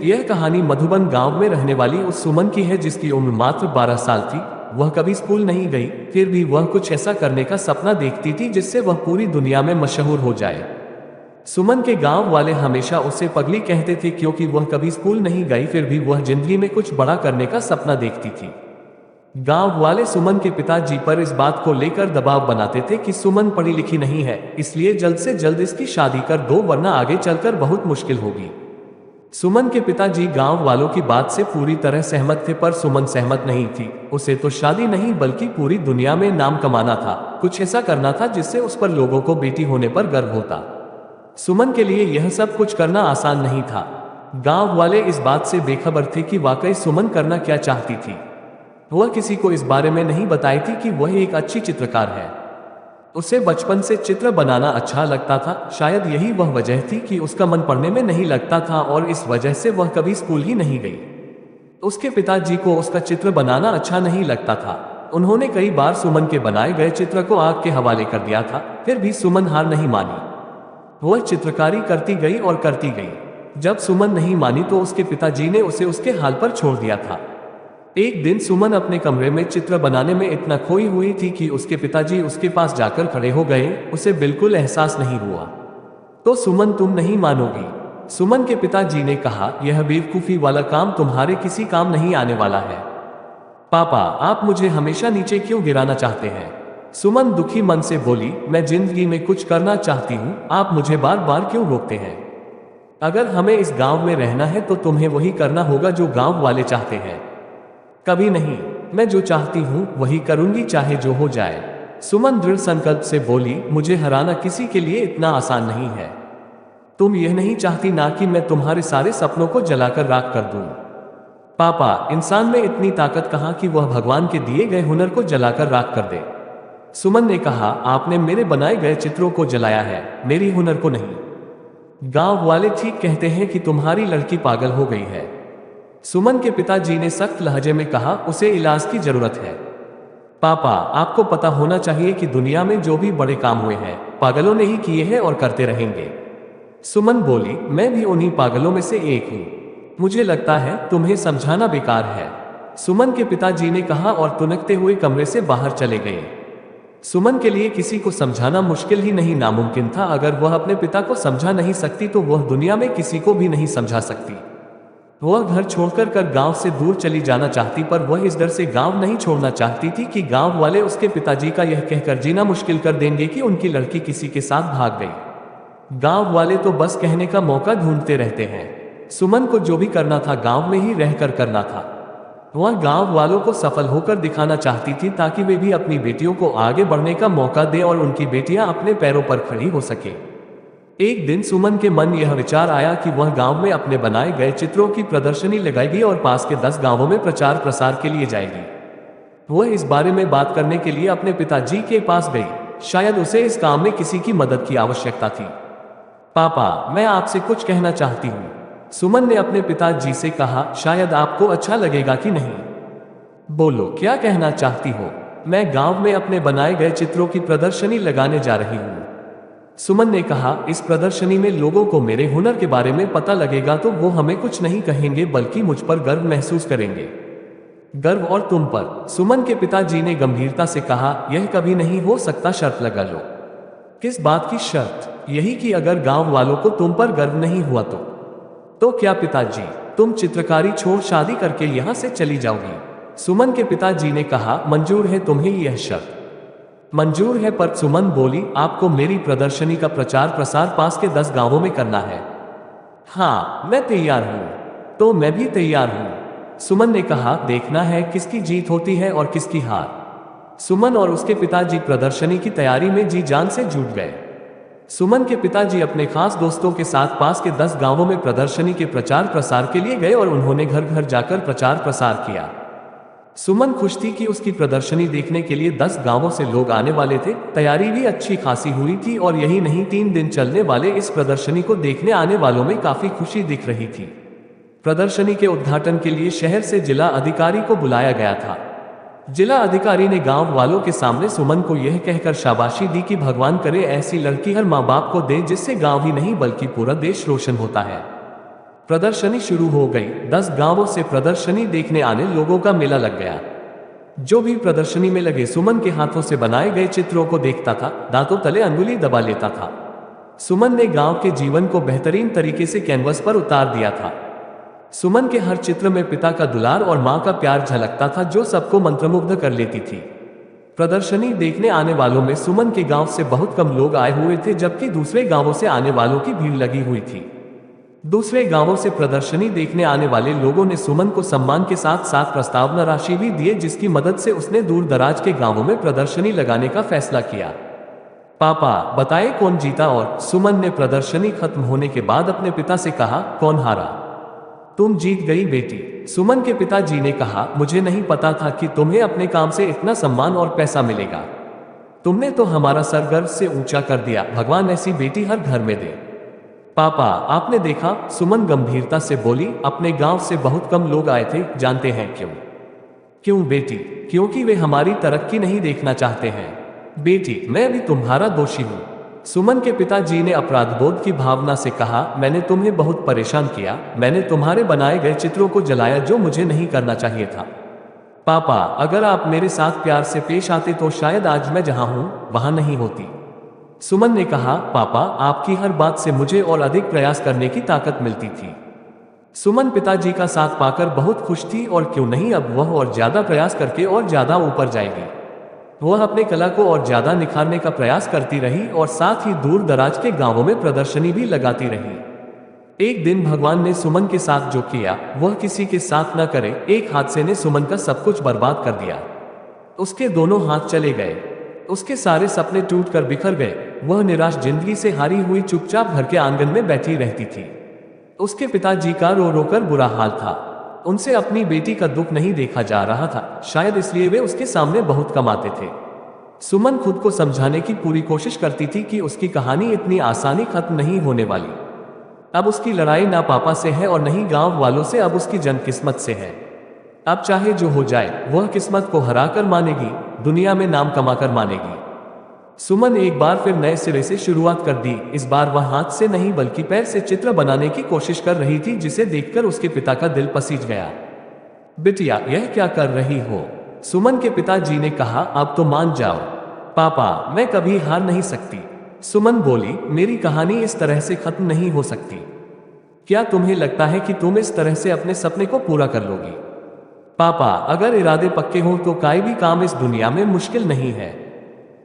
यह कहानी मधुबन गांव में रहने वाली उस सुमन की है जिसकी उम्र मात्र 12 साल थी। वह कभी स्कूल नहीं गई, फिर भी वह कुछ ऐसा करने का सपना देखती थी जिससे वह पूरी दुनिया में मशहूर हो जाए। सुमन के गांव वाले हमेशा उसे पगली कहते थे क्योंकि वह कभी स्कूल नहीं गई, फिर भी वह जिंदगी में कुछ बड़ा करने का सपना देखती थी। गांव वाले सुमन के पिताजी पर इस बात को लेकर दबाव बनाते थे कि सुमन पढ़ी लिखी नहीं है, इसलिए जल्द से जल्द इसकी शादी कर दो वरना आगे चलकर बहुत मुश्किल होगी। सुमन के पिताजी गांव वालों की बात से पूरी तरह सहमत थे, पर सुमन सहमत नहीं थी। उसे तो शादी नहीं बल्कि पूरी दुनिया में नाम कमाना था, कुछ ऐसा करना था जिससे उस पर लोगों को बेटी होने पर गर्व होता। सुमन के लिए यह सब कुछ करना आसान नहीं था। गांव वाले इस बात से बेखबर थे कि वाकई सुमन करना क्या चाहती थी। वह किसी को इस बारे में नहीं बताई थी कि वह एक अच्छी चित्रकार है। उसे बचपन से चित्र बनाना अच्छा लगता था, शायद यही वह वजह थी कि उसका मन पढ़ने में नहीं लगता था और इस वजह से वह कभी स्कूल ही नहीं गई। उसके पिताजी को उसका चित्र बनाना अच्छा नहीं लगता था। उन्होंने कई बार सुमन के बनाए गए चित्र को आग के हवाले कर दिया था, फिर भी सुमन हार नहीं मानी। वह चित्रकारी करती गई और करती गई। जब सुमन नहीं मानी तो उसके पिताजी ने उसे उसके हाल पर छोड़ दिया था। एक दिन सुमन अपने कमरे में चित्र बनाने में इतना खोई हुई थी कि उसके पिताजी उसके पास जाकर खड़े हो गए। उसे बिल्कुल एहसास नहीं हुआ। तो सुमन, तुम नहीं मानोगी, सुमन के पिताजी ने कहा, यह बेवकूफी वाला काम तुम्हारे किसी काम नहीं आने वाला है। पापा, आप मुझे हमेशा नीचे क्यों गिराना चाहते हैं? सुमन दुखी मन से बोली, मैं जिंदगी में कुछ करना चाहती हूँ, आप मुझे बार बार क्यों रोकते हैं? अगर हमें इस गांव में रहना है तो तुम्हें वही करना होगा जो गांव वाले चाहते हैं। कभी नहीं, मैं जो चाहती हूँ वही करूंगी, चाहे जो हो जाए। सुमन दृढ़ संकल्प से बोली, मुझे हराना किसी के लिए इतना आसान नहीं है। तुम यह नहीं चाहती ना कि मैं तुम्हारे सारे सपनों को जलाकर राख कर दूं। पापा, इंसान में इतनी ताकत कहाँ कि वह भगवान के दिए गए हुनर को जलाकर राख कर दे। सुमन ने कहा, आपने मेरे बनाए गए चित्रों को जलाया है, मेरी हुनर को नहीं। गांव वाले ठीक कहते हैं कि तुम्हारी लड़की पागल हो गई है। सुमन के पिताजी ने सख्त लहजे में कहा, उसे इलाज की जरूरत है। पापा, आपको पता होना चाहिए कि दुनिया में जो भी बड़े काम हुए हैं पागलों ने ही किए हैं और करते रहेंगे। सुमन बोली, मैं भी उन्हीं पागलों में से एक हूँ। मुझे लगता है तुम्हें समझाना बेकार है। सुमन के पिताजी ने कहा और तुनकते हुए कमरे से बाहर चले गए। सुमन के लिए किसी को समझाना मुश्किल ही नहीं नामुमकिन था। अगर वह अपने पिता को समझा नहीं सकती तो वह दुनिया में किसी को भी नहीं समझा सकती। वह घर छोड़कर गांव से दूर चली जाना चाहती, पर वह इस डर से गांव नहीं छोड़ना चाहती थी कि गांव वाले उसके पिताजी का यह कहकर जीना मुश्किल कर देंगे कि उनकी लड़की किसी के साथ भाग गई। गांव वाले तो बस कहने का मौका ढूंढते रहते हैं। सुमन को जो भी करना था गांव में ही रहकर करना था। वह गांव वालों को सफल होकर दिखाना चाहती थी ताकि वे भी अपनी बेटियों को आगे बढ़ने का मौका दें और उनकी बेटियां अपने पैरों पर खड़ी हो सके। एक दिन सुमन के मन यह विचार आया कि वह गांव में अपने बनाए गए चित्रों की प्रदर्शनी लगाएगी और पास के 10 गांवों में प्रचार प्रसार के लिए जाएगी। वह इस बारे में बात करने के लिए अपने पिताजी के पास गई। शायद उसे इस काम में किसी की मदद की आवश्यकता थी। पापा, मैं आपसे कुछ कहना चाहती हूँ, सुमन ने अपने पिताजी से कहा। शायद आपको अच्छा लगेगा कि नहीं। बोलो, क्या कहना चाहती हो? मैं गांव में अपने बनाए गए चित्रों की प्रदर्शनी लगाने जा रही हूँ। सुमन ने कहा, इस प्रदर्शनी में लोगों को मेरे हुनर के बारे में पता लगेगा तो वो हमें कुछ नहीं कहेंगे बल्कि मुझ पर गर्व महसूस करेंगे। गर्व और तुम पर? सुमन के पिताजी ने गंभीरता से कहा, यह कभी नहीं हो सकता, शर्त लगा लो। किस बात की शर्त? यही कि अगर गांव वालों को तुम पर गर्व नहीं हुआ तो क्या पिताजी, तुम चित्रकारी छोड़ शादी करके यहां से चली जाओगी? सुमन के पिताजी ने कहा, मंजूर है तुम्हें यह शर्त? मंजूर है, पर सुमन बोली, आपको मेरी प्रदर्शनी का प्रचार प्रसार पास के 10 गांवों में करना है। हाँ, मैं तैयार हूँ। तो मैं भी तैयार हूँ। सुमन ने कहा, देखना है किसकी जीत होती है और किसकी हार। सुमन और उसके पिताजी प्रदर्शनी की तैयारी में जी जान से जुट गए। सुमन के पिताजी अपने खास दोस्तों के साथ पास के 10 गांवों में प्रदर्शनी के प्रचार प्रसार के लिए गए और उन्होंने घर घर जाकर प्रचार प्रसार किया। सुमन खुश थी कि उसकी प्रदर्शनी देखने के लिए 10 गांवों से लोग आने वाले थे। तैयारी भी अच्छी खासी हुई थी और यही नहीं, 3 दिन चलने वाले इस प्रदर्शनी को देखने आने वालों में काफी खुशी दिख रही थी। प्रदर्शनी के उद्घाटन के लिए शहर से जिला अधिकारी को बुलाया गया था। जिला अधिकारी ने गांव वालों के सामने सुमन को यह कहकर शाबाशी दी कि भगवान करे ऐसी लड़की हर माँ बाप को दे जिससे गांव ही नहीं बल्कि पूरा देश रोशन होता है। प्रदर्शनी शुरू हो गई। 10 गांवों से प्रदर्शनी देखने आने लोगों का मेला लग गया। जो भी प्रदर्शनी में लगे सुमन के हाथों से बनाए गए चित्रों को देखता था, दांतों तले अंगुली दबा लेता था। सुमन ने गांव के जीवन को बेहतरीन तरीके से कैनवस पर उतार दिया था। सुमन के हर चित्र में पिता का दुलार और मां का प्यार झलकता था, जो सबको मंत्रमुग्ध कर लेती थी। प्रदर्शनी देखने आने वालों में सुमन के गांव से बहुत कम लोग आए हुए थे, जबकि दूसरे गांवों से आने वालों की भीड़ लगी हुई थी। दूसरे गांवों से प्रदर्शनी देखने आने वाले लोगों ने सुमन को सम्मान के साथ साथ प्रस्तावना राशि भी दिए, जिसकी मदद से उसने दूर दराज के गांवों में प्रदर्शनी लगाने का फैसला किया। पापा बताए कौन जीता? और सुमन ने प्रदर्शनी खत्म होने के बाद अपने पिता से कहा, कौन हारा? तुम जीत गई बेटी। सुमन के पिताजी ने कहा, मुझे नहीं पता था कि तुम्हें अपने काम से इतना सम्मान और पैसा मिलेगा। तुमने तो हमारा सर गर्व से ऊंचा कर दिया। भगवान ऐसी बेटी हर घर में दे। पापा आपने देखा? सुमन गंभीरता से बोली, अपने गांव से बहुत कम लोग आए थे। जानते हैं क्यों? क्यों बेटी? क्योंकि वे हमारी तरक्की नहीं देखना चाहते हैं। बेटी मैं भी तुम्हारा दोषी हूं। सुमन के पिताजी ने अपराधबोध की भावना से कहा, मैंने तुम्हें बहुत परेशान किया। मैंने तुम्हारे बनाए गए चित्रों को जलाया, जो मुझे नहीं करना चाहिए था। पापा अगर आप मेरे साथ प्यार से पेश आते तो शायद आज मैं जहां हूं वहां नहीं होती। सुमन ने कहा, पापा आपकी हर बात से मुझे और अधिक प्रयास करने की ताकत मिलती थी। सुमन पिताजी का साथ पाकर बहुत खुश थी, और क्यों नहीं, अब वह और ज्यादा प्रयास करके और ज्यादा ऊपर जाएगी। वह अपने कला को और ज्यादा निखारने का प्रयास करती रही और साथ ही दूर दराज के गांवों में प्रदर्शनी भी लगाती रही। एक दिन भगवान ने सुमन के साथ जो किया वह किसी के साथ न करे। एक हादसे ने सुमन का सब कुछ बर्बाद कर दिया। उसके दोनों हाथ चले गए। उसके सारे सपने टूटकर बिखर गए। वह निराश जिंदगी से हारी हुई चुपचाप घर के आंगन में बैठी रहती थी। उसके पिताजी का रो रो कर बुरा हाल था। उनसे अपनी बेटी का दुख नहीं देखा जा रहा था, शायद इसलिए वे उसके सामने बहुत कम आते थे। सुमन खुद को समझाने की पूरी कोशिश करती थी कि उसकी कहानी इतनी आसानी खत्म नहीं होने वाली। अब उसकी लड़ाई ना पापा से है और नहीं गांव वालों से, अब उसकी जन्म किस्मत से है। अब चाहे जो हो जाए वह किस्मत को हराकर मानेगी, दुनिया में नाम कमाकर मानेगी। सुमन एक बार फिर नए सिरे से शुरुआत कर दी। इस बार वह हाथ से नहीं बल्कि पैर से चित्र बनाने की कोशिश कर रही थी, जिसे देखकर उसके पिता का दिल पसीज गया। बिटिया यह क्या कर रही हो? सुमन के पिताजी ने कहा, अब तो मान जाओ। पापा मैं कभी हार नहीं सकती। सुमन बोली, मेरी कहानी इस तरह से खत्म नहीं हो सकती। क्या तुम्हें लगता है कि तुम इस तरह से अपने सपने को पूरा कर लोगी? पापा अगर इरादे पक्के हों तो कोई भी काम इस दुनिया में मुश्किल नहीं है।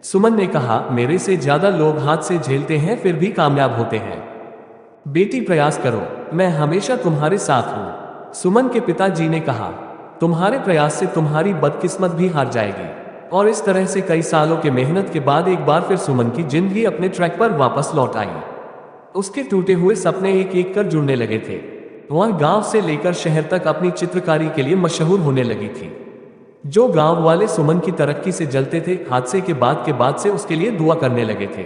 सुमन ने कहा, मेरे से ज्यादा लोग हाथ से झेलते हैं फिर भी कामयाब होते हैं। बेटी प्रयास करो, मैं हमेशा तुम्हारे साथ हूं। सुमन के पिताजी ने कहा, तुम्हारे प्रयास से तुम्हारी बदकिस्मत भी हार जाएगी। और इस तरह से कई सालों के मेहनत के बाद एक बार फिर सुमन की जिंदगी अपने ट्रैक पर वापस लौट आई। उसके टूटे हुए सपने एक एक कर जुड़ने लगे थे। वह गांव से लेकर शहर तक अपनी चित्रकारी के लिए मशहूर होने लगी थी। जो गांव वाले सुमन की तरक्की से जलते थे, हादसे के बाद से उसके लिए दुआ करने लगे थे।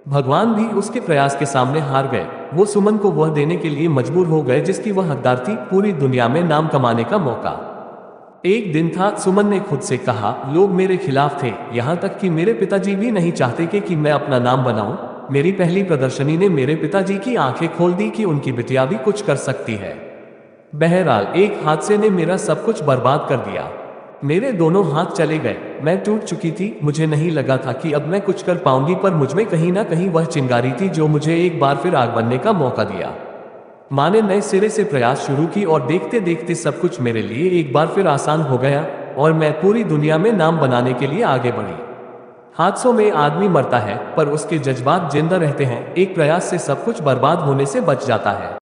भगवान भी उसके प्रयास के सामने हार गए। वो सुमन को वह देने के लिए मजबूर हो गए जिसकी वह हकदार थी, पूरी दुनिया में नाम कमाने का मौका। एक दिन था, सुमन ने खुद से कहा, लोग मेरे खिलाफ थे, यहाँ तक कि मेरे पिताजी भी नहीं चाहते कि मैं अपना नाम बनाऊं। मेरी पहली प्रदर्शनी ने मेरे पिताजी की आंखें खोल दी कि उनकी बिटिया भी कुछ कर सकती है। बहरहाल एक हादसे ने मेरा सब कुछ बर्बाद कर दिया। मेरे दोनों हाथ चले गए। मैं टूट चुकी थी। मुझे नहीं लगा था कि अब मैं कुछ कर पाऊंगी, पर मुझमें कहीं ना कहीं वह चिंगारी थी जो मुझे एक बार फिर आग बनने का मौका दिया। माँ ने नए सिरे से प्रयास शुरू की और देखते देखते सब कुछ मेरे लिए एक बार फिर आसान हो गया और मैं पूरी दुनिया में नाम बनाने के लिए आगे बढ़ी। हादसों में आदमी मरता है पर उसके जज्बात जिंदा रहते हैं। एक प्रयास से सब कुछ बर्बाद होने से बच जाता है।